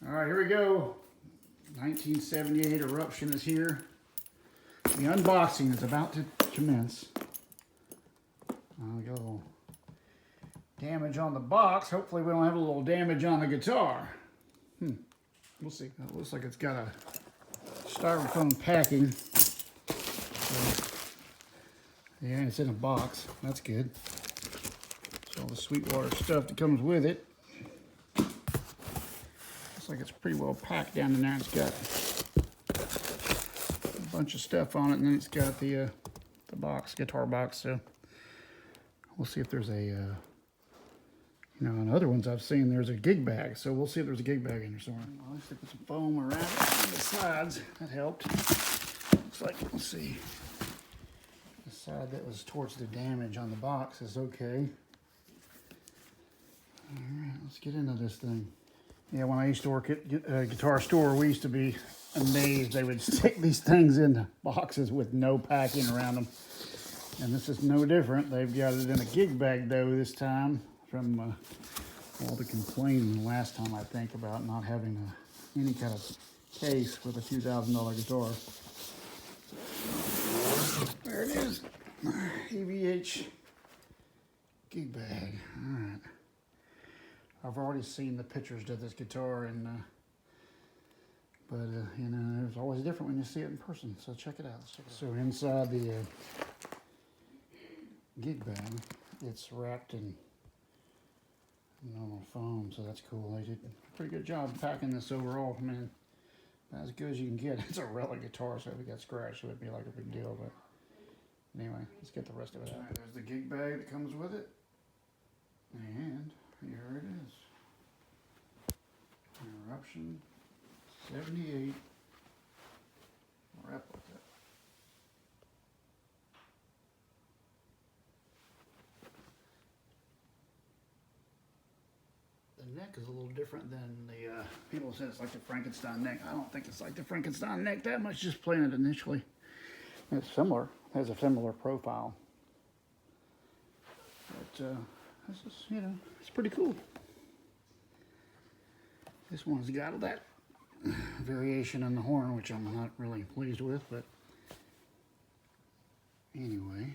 All right, here we go. 1978 Eruption is here. The unboxing is about to commence. We got a little damage on the box. Hopefully we don't have a little damage on the guitar. We'll see. It looks like it's got a styrofoam packing. So, yeah, it's in a box. That's good. So all the Sweetwater stuff that comes with it. Looks like it's pretty well packed down in there. It's got a bunch of stuff on it, and then it's got the box, guitar box. So we'll see if there's a, you know, on other ones I've seen there's a gig bag. So we'll see if there's a gig bag in there somewhere. Well, at least they put some foam around it on the sides. That helped. Looks like, let's see. The side that was towards the damage on the box is okay. All right, let's get into this thing. Yeah, when I used to work at a guitar store, we used to be amazed they would stick these things in boxes with no packing around them. And this is no different. They've got it in a gig bag though this time from all the complaining last time, I think, about not having any kind of case with a few $1,000 guitar. There it is. EVH gig bag. All right. I've already seen the pictures of this guitar, and you know, it's always different when you see it in person. So check it out. So inside the gig bag, it's wrapped in normal foam, so that's cool. They did a pretty good job packing this overall. I mean, as good as you can get. It's a Relic guitar, so if it got scratched, it would be like a big deal. But anyway, let's get the rest of it out. All right, there's the gig bag that comes with it, and here it is. Eruption 78 Replica. The neck is a little different than the, people say it's like the Frankenstein neck. I don't think it's like the Frankenstein neck that much, just playing it initially. It's similar, it has a similar profile. But, this is, you know, it's pretty cool. This one's got that variation on the horn, which I'm not really pleased with, but anyway,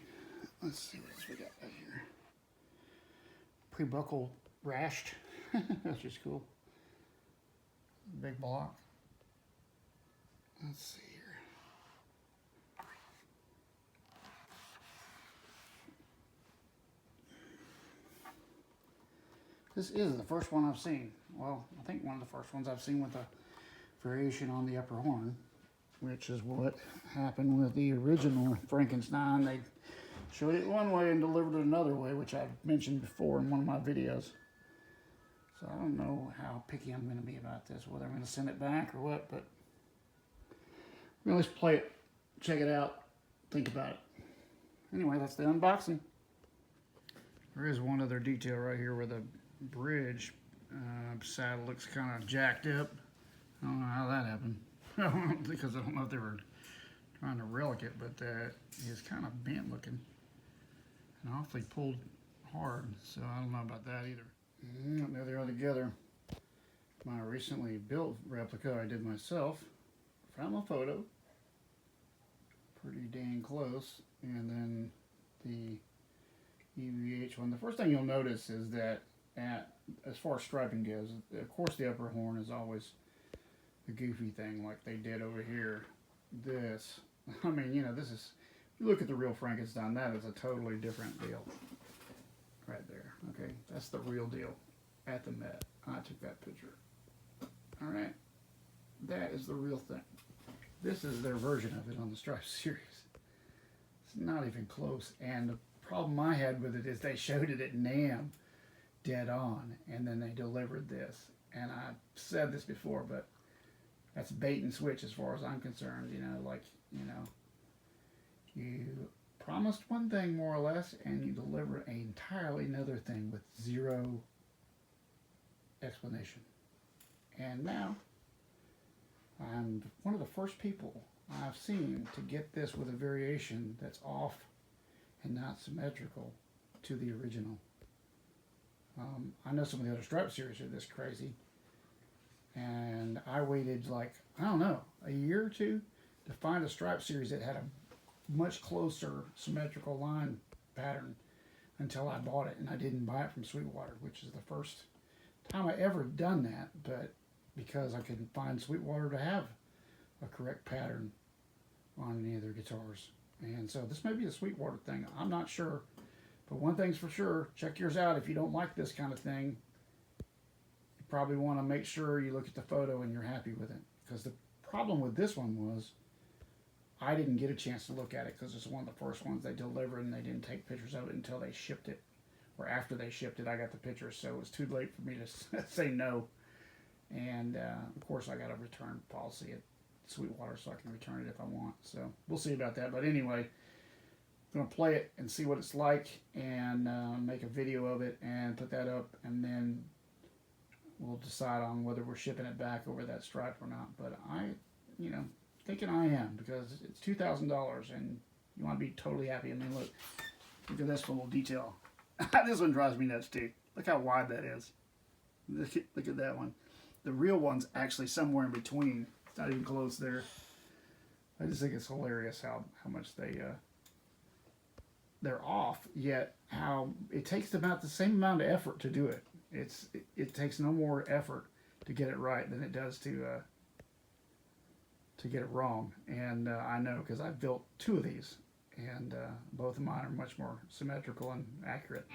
let's see what else we got right here. Pre-buckle rashed. That's just cool. Big block. Let's see here. This is the first one I've seen. Well, I think one of the first ones I've seen with a variation on the upper horn, which is what happened with the original Frankenstein. They showed it one way and delivered it another way, which I've mentioned before in one of my videos. So I don't know how picky I'm going to be about this, whether I'm going to send it back or what, but we're going to play it, check it out, think about it. Anyway, that's the unboxing. There is one other detail right here where the bridge saddle looks kind of jacked up. I don't know how that happened. Because I don't know if they were trying to relic it, but it's kind of bent looking and awfully pulled hard, so I don't know about that either. There they are together. My recently built replica I did myself. Found my photo. Pretty dang close. And then the EVH one. The first thing you'll notice is that as far as striping goes, of course the upper horn is always the goofy thing like they did over here. This, I mean, you know, this is, if you look at the real Frankenstein, that is a totally different deal. Right there, okay? That's the real deal at the Met. I took that picture. All right, that is the real thing. This is their version of it on the Stripe series. It's not even close, and the problem I had with it is they showed it at NAMM dead on, and then they delivered this. And I've said this before, but that's bait and switch as far as I'm concerned. You know, like, you know, you promised one thing more or less, and you deliver an entirely another thing with zero explanation. And now, I'm one of the first people I've seen to get this with a variation that's off and not symmetrical to the original. I know some of the other Stripe series are this crazy, And I waited like, I don't know, a year or two to find a stripe series that had a much closer symmetrical line pattern until I bought it. And I didn't buy it from Sweetwater, which is the first time I ever done that, but because I couldn't find Sweetwater to have a correct pattern on any of their guitars. And so this may be a Sweetwater thing. I'm not sure. But one thing's for sure, check yours out. If you don't like this kind of thing, you probably want to make sure you look at the photo and you're happy with it. Because the problem with this one was I didn't get a chance to look at it because it's one of the first ones they delivered and they didn't take pictures of it until they shipped it. Or after they shipped it, I got the pictures, so it was too late for me to say no. And of course, I got a return policy at Sweetwater, so I can return it if I want. So we'll see about that. But anyway, I'm gonna play it and see what it's like, and make a video of it and put that up, and then we'll decide on whether we're shipping it back over that stripe or not. But thinking I am, because it's $2,000 and you want to be totally happy. I mean, look at this little detail. This one drives me nuts too. Look how wide that is. Look at that one. The real one's actually somewhere in between. It's not even close there. I just think it's hilarious how much they're off, yet how it takes about the same amount of effort to do it. It takes no more effort to get it right than it does to get it wrong. And I know, because I've built 2 of these, and both of mine are much more symmetrical and accurate.